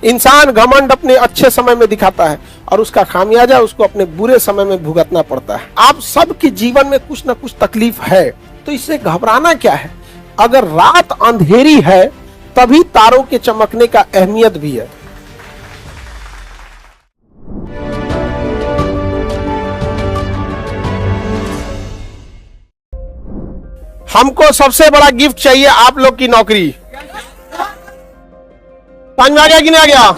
इंसान घमंड अपने अच्छे समय में दिखाता है और उसका खामियाजा उसको अपने बुरे समय में भुगतना पड़ता है। आप सबके जीवन में कुछ ना कुछ तकलीफ है, तो इससे घबराना क्या है। अगर रात अंधेरी है तभी तारों के चमकने का अहमियत भी है। हमको सबसे बड़ा गिफ्ट चाहिए आप लोग की नौकरी। समझ में आ गया कि नहीं आ गया?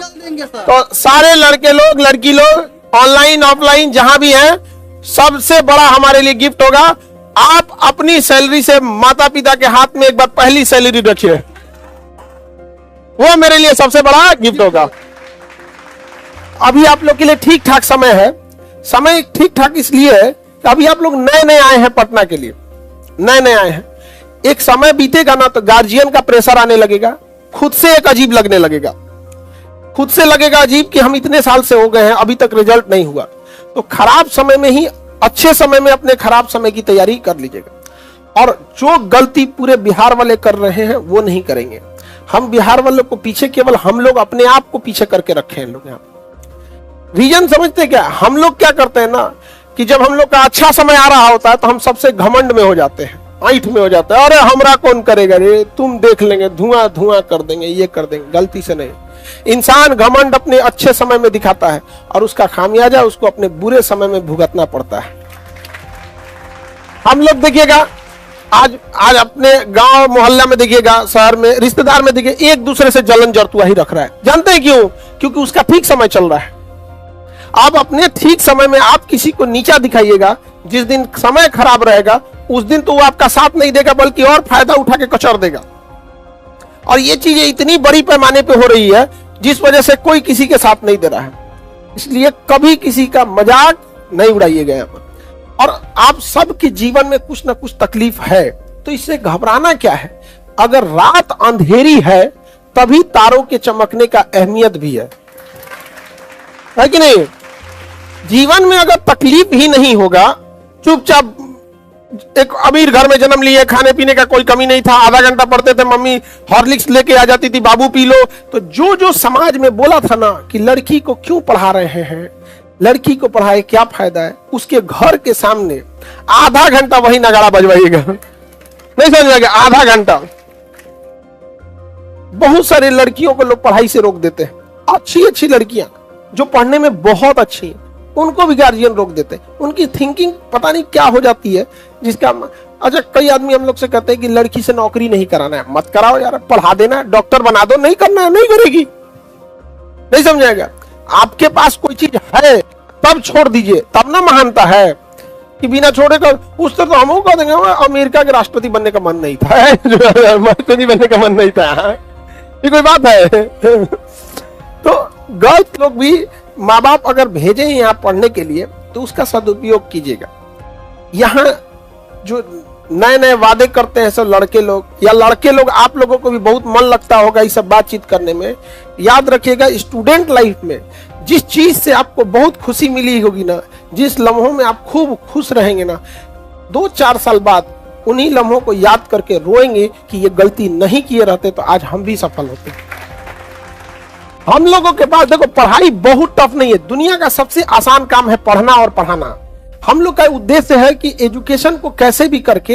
तो सारे लड़के लोग लड़की लोग ऑनलाइन ऑफलाइन जहां भी हैं, सबसे बड़ा हमारे लिए गिफ्ट होगा, आप अपनी सैलरी से माता पिता के हाथ में एक बार पहली सैलरी रखिए, वो मेरे लिए सबसे बड़ा गिफ्ट होगा। अभी आप लोग के लिए ठीक ठाक समय है। समय ठीक ठाक इसलिए है कि अभी आप लोग नए नए आए हैं पटना के लिए, नए नए आए हैं। एक समय बीतेगा ना तो गार्जियन का प्रेशर आने लगेगा, खुद से एक अजीब लगने लगेगा, खुद से लगेगा अजीब कि हम इतने साल से हो गए हैं अभी तक रिजल्ट नहीं हुआ। तो खराब समय में ही अच्छे समय में अपने खराब समय की तैयारी कर लीजिएगा। और जो गलती पूरे बिहार वाले कर रहे हैं वो नहीं करेंगे। हम बिहार वालों को पीछे केवल हम लोग अपने आप को पीछे करके रखे हैं लोग। यहाँ रीजन समझते क्या? हम लोग क्या करते हैं ना कि जब हम लोग का अच्छा समय आ रहा होता है तो हम सबसे घमंड में हो जाते हैं, ऐठ में हो जाता है। अरे हमरा कौन करेगा रे, तुम देख लेंगे, धुआं धुआं कर देंगे, ये कर देंगे। गलती से नहीं। इंसान घमंड अपने अच्छे समय में दिखाता है और उसका खामियाजा उसको अपने बुरे समय में भुगतना पड़ता है। हम लोग देखिएगा आज अपने गांव मोहल्ला में देखिएगा, शहर में, रिश्तेदार में देखिए, एक दूसरे से जलन जरतुआ ही रख रहा है। जानते हैं क्यों? क्योंकि उसका ठीक समय चल रहा है। आप अपने ठीक समय में आप किसी को नीचा दिखाइएगा, जिस दिन समय खराब रहेगा उस दिन तो वो आपका साथ नहीं देगा बल्कि और फायदा उठा के कचर देगा। और ये चीजें इतनी बड़ी पैमाने पे हो रही है जिस वजह से कोई किसी के साथ नहीं दे रहा है। इसलिए कभी किसी का मजाक नहीं उड़ाइएगा यहाँ पर। और आप सबके जीवन में कुछ ना कुछ तकलीफ है, तो इससे घबराना क्या है। अगर रात अंधेरी है तभी तारों के चमकने का अहमियत भी है कि नहीं? जीवन में अगर तकलीफ ही नहीं होगा, चुपचाप एक अमीर घर में जन्म लिए, खाने पीने का कोई कमी नहीं था, आधा घंटा पढ़ते थे, मम्मी हॉर्लिक्स लेके आ जाती थी, बाबू पी लो। तो जो जो समाज में बोला था ना कि लड़की को क्यों पढ़ा रहे हैं, लड़की को पढ़ाए क्या फायदा है, उसके घर के सामने आधा घंटा वही नगाड़ा बजवाइएगा। नहीं समझ में आ गया? आधा घंटा। बहुत सारे लड़कियों को लोग पढ़ाई से रोक देते हैं। अच्छी अच्छी लड़कियां जो पढ़ने में बहुत अच्छी हैं, उनको भी गार्जियन रोक देते हैं। उनकी थिंकिंग पता नहीं क्या हो जाती है जिसका। अच्छा, कई आदमी हम लोग से कहते हैं कि लड़की से नौकरी नहीं कराना है। मत कराओ यार, पढ़ा देना, डॉक्टर बना दो। नहीं करना है, नहीं करेगी। नहीं समझाएगा? आपके पास कोई चीज है तब छोड़ दीजिए, तब ना महानता है कि बिना छोड़े कर। उस तरह तो हम कह देंगे अमेरिका के राष्ट्रपति बनने का मन नहीं था, राष्ट्रपति बनने का मन नहीं था। ये कोई बात है? तो गर्ल्स लोग भी, माँ बाप अगर भेजे यहाँ पढ़ने के लिए तो उसका सदुपयोग कीजिएगा। यहाँ जो नए नए वादे करते हैं सब लड़के लोग, या लड़के लोग, आप लोगों को भी बहुत मन लगता होगा इस सब बातचीत करने में। याद रखिएगा, स्टूडेंट लाइफ में जिस चीज से आपको बहुत खुशी मिली होगी ना, जिस लम्हों में आप खूब खुश रहेंगे ना, 2-4 साल बाद उन्हीं लम्हों को याद करके रोएंगे कि ये गलती नहीं किए रहते तो आज हम भी सफल होते। हम लोगों के पास देखो, पढ़ाई बहुत टफ नहीं है। दुनिया का सबसे आसान काम है पढ़ना और पढ़ाना। हम लोग का उद्देश्य है कि एजुकेशन को कैसे भी करके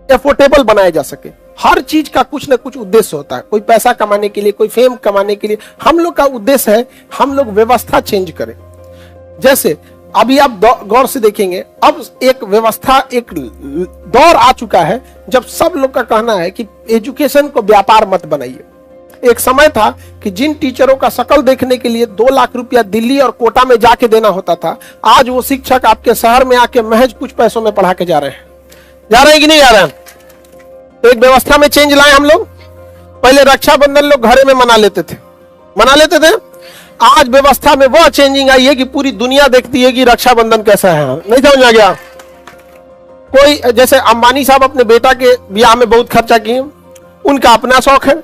एफोर्डेबल बनाया जा सके। हर चीज का कुछ ना कुछ उद्देश्य होता है। कोई पैसा कमाने के लिए, कोई फेम कमाने के लिए। हम लोग का उद्देश्य है हम लोग व्यवस्था चेंज करें। जैसे अभी आप गौर से देखेंगे, अब एक व्यवस्था, एक दौर आ चुका है जब सब लोग का कहना है कि एजुकेशन को व्यापार मत बनाइए। एक समय था कि जिन टीचरों का शकल देखने के लिए 2 लाख रुपया दिल्ली और कोटा में जाके देना होता था, आज वो शिक्षक आपके शहर में आके महज कुछ पैसों में पढ़ा के जा रहे हैं। जा रहे हैं कि नहीं जा रहे हैं? तो एक व्यवस्था में चेंज लाए हम लोग। पहले रक्षाबंधन लोग घरे में मना लेते थे। आज व्यवस्था में वह चेंजिंग आई है कि पूरी दुनिया देखती है कि रक्षाबंधन कैसा है। नहीं समझ आ गया? कोई जैसे अंबानी साहब अपने बेटा के ब्याह में बहुत खर्चा किए, उनका अपना शौक है,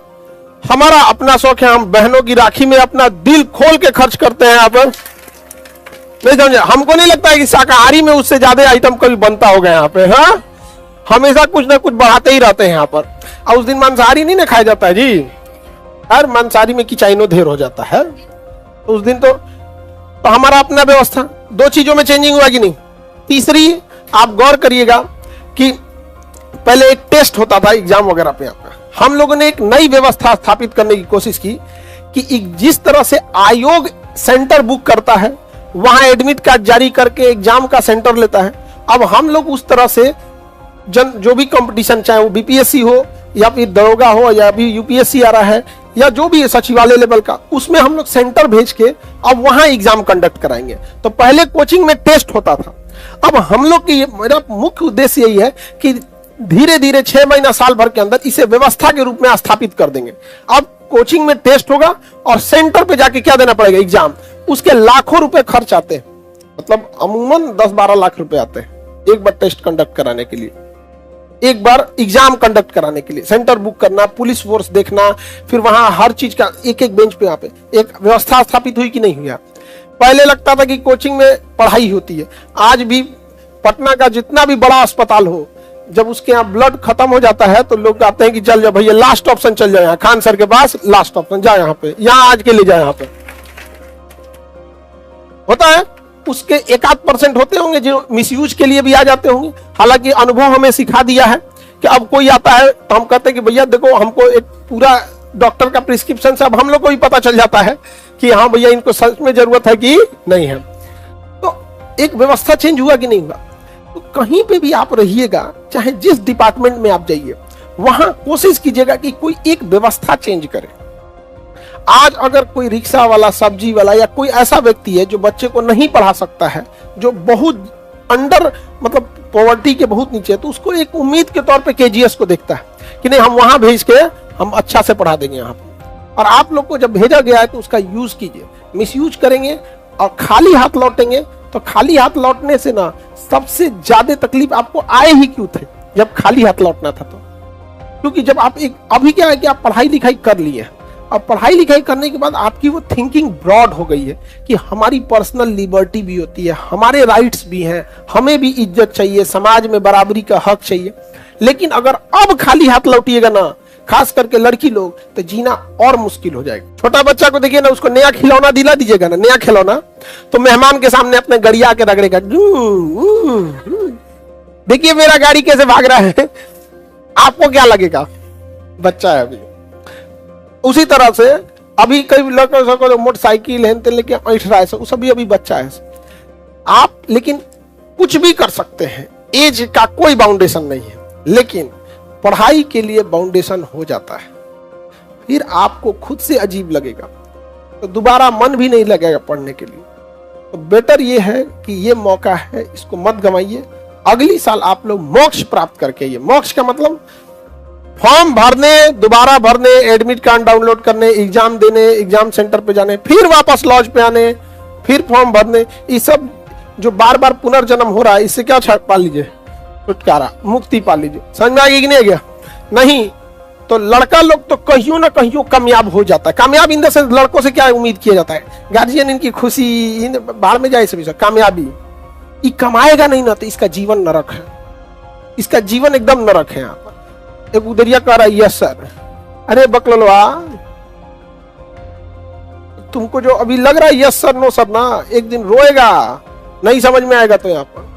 हमारा अपना शौक है। हम बहनों की राखी में अपना दिल खोल के खर्च करते हैं यहाँ पर। नहीं समझे? हमको नहीं लगता है कि शाकाहारी में उससे ज्यादा आइटम कभी बनता होगा यहाँ पे। हाँ, हमेशा कुछ ना कुछ बढ़ाते ही रहते हैं यहाँ पर। और उस दिन मांसाहारी नहीं ना खाया जाता है जी। हर मांसाहारी में किचाइनो ढेर हो जाता है, तो उस दिन तो हमारा अपना व्यवस्था, दो चीजों में चेंजिंग हुआ कि नहीं। तीसरी, आप गौर करिएगा कि पहले एक टेस्ट होता था एग्जाम वगैरह पे, यहाँ पे हम लोगों ने एक नई व्यवस्था स्थापित करने की कोशिश की कि जिस तरह से आयोग सेंटर बुक करता है, वहां एडमिट कार्ड जारी करके एग्जाम का सेंटर लेता है, अब हम लोग उस तरह से जो भी कंपटीशन, चाहे वो बीपीएससी हो या फिर दरोगा हो या अभी यूपीएससी आ रहा है या जो भी सचिवालय लेवल का, उसमें हम लोग सेंटर भेज के अब वहां एग्जाम कंडक्ट कराएंगे। तो पहले कोचिंग में टेस्ट होता था, अब हम लोग की मेरा मुख्य उद्देश्य यही है कि धीरे धीरे 6 महीना साल भर के अंदर इसे व्यवस्था के रूप में स्थापित कर देंगे। अब कोचिंग में टेस्ट होगा और सेंटर पे जाके क्या देना पड़ेगा, एग्जाम, उसके लाखों रुपए खर्च आते हैं, मतलब अमूमन 10-12 लाख रुपए आते हैं एक बार टेस्ट कंडक्ट कराने के लिए, एक बार एग्जाम कंडक्ट कराने के लिए, सेंटर बुक करना, पुलिस फोर्स देखना, फिर वहां हर चीज का एक एक बेंच पे यहाँ पे एक व्यवस्था स्थापित हुई कि नहीं हुआ। पहले लगता था कि कोचिंग में पढ़ाई होती है, आज भी पटना का जितना भी बड़ा अस्पताल हो, जब उसके यहाँ ब्लड खत्म हो जाता है तो लोग कहते हैं कि चल जाओ भैया, लास्ट ऑप्शन चल जाओ यहाँ खान सर के पास, लास्ट ऑप्शन जाओ यहाँ पे, यहाँ आज के लिए जाओ यहाँ पे। होता है, उसके 1-8% होते होंगे जो मिसयूज के लिए भी आ जाते होंगे। हालांकि अनुभव हमें सिखा दिया है कि अब कोई आता है तो हम कहते हैं कि भैया देखो, हमको एक पूरा डॉक्टर का प्रिस्क्रिप्शन से अब हम लोग को भी पता चल जाता है कि हाँ भैया इनको सच में जरूरत है कि नहीं है। तो एक व्यवस्था चेंज हुआ कि नहीं हुआ। तो कहीं पे भी आप रहिएगा, चाहे जिस डिपार्टमेंट में आप जाइए, वहां कोशिश कीजिएगा कि कोई एक व्यवस्था चेंज करे। आज अगर कोई रिक्शा वाला, सब्जी वाला या कोई ऐसा व्यक्ति है जो बच्चे को नहीं पढ़ा सकता है, जो बहुत अंडर मतलब पॉवर्टी के बहुत नीचे है, तो उसको एक उम्मीद के तौर पे केजीएस को देखता है कि नहीं हम वहां भेज के हम अच्छा से पढ़ा देंगे यहाँ पे। और आप लोग को जब भेजा गया है तो उसका यूज कीजिए, मिसयूज करेंगे और खाली हाथ लौटेंगे तो खाली हाथ लौटने से ना सबसे ज्यादा तकलीफ आपको आए ही क्यों थे जब खाली हाथ लौटना था। तो क्योंकि जब आप एक अभी क्या है कि आप पढ़ाई लिखाई कर लिए, अब पढ़ाई लिखाई करने के बाद आपकी वो थिंकिंग ब्रॉड हो गई है कि हमारी पर्सनल लिबर्टी भी होती है, हमारे राइट्स भी हैं, हमें भी इज्जत चाहिए, समाज में बराबरी का हक चाहिए। लेकिन अगर अब खाली हाथ लौटिएगा ना, खास करके लड़की लोग, तो जीना और मुश्किल हो जाएगा। छोटा बच्चा को देखिए ना, उसको नया खिलौना दिला दीजिएगा ना, नया खिलौना, तो मेहमान के सामने अपने गड़िया के रगड़ेगा, देखिए मेरा गाड़ी कैसे भाग रहा है, आपको क्या लगेगा, बच्चा है अभी। उसी तरह से अभी कई लड़कों मोटरसाइकिल है लेके ऐठ रहा है, उस अभी बच्चा है आप, लेकिन कुछ भी कर सकते हैं, एज का कोई बाउंडेशन नहीं है। लेकिन पढ़ाई के लिए बाउंडेशन हो जाता है, फिर आपको खुद से अजीब लगेगा, तो दोबारा मन भी नहीं लगेगा पढ़ने के लिए। तो बेटर ये है कि ये मौका है, इसको मत गंवाइए। अगली साल आप लोग मोक्ष प्राप्त करके, ये मोक्ष का मतलब फॉर्म भरने, दोबारा भरने, एडमिट कार्ड डाउनलोड करने, एग्जाम देने, एग्जाम सेंटर पे जाने, फिर वापस लॉज पे आने, फिर फॉर्म भरने, ये सब जो बार बार पुनर्जन्म हो रहा है, इससे क्या पा लीजिए, छुटकारा, मुक्ति पा लीजिए। समझ में आ गई कि नहीं गया? नहीं तो लड़का लोग तो कहीं ना कहीं कामयाब हो जाता है। कामयाब इन द सेंस, लड़कों से क्या उम्मीद किया जाता है, गार्जियन इनकी खुशी, बाहर में जाए सभी सब कामयाबी, ये कमाएगा नहीं ना तो इसका जीवन नरक है, इसका जीवन एकदम नरक है। यहाँ पर एक उदरिया कह रहा है, यस सर, अरे बकलवा, तुमको जो अभी लग रहा है यस सर नो सर ना, एक दिन रोएगा, नहीं समझ में आएगा तो यहाँ पर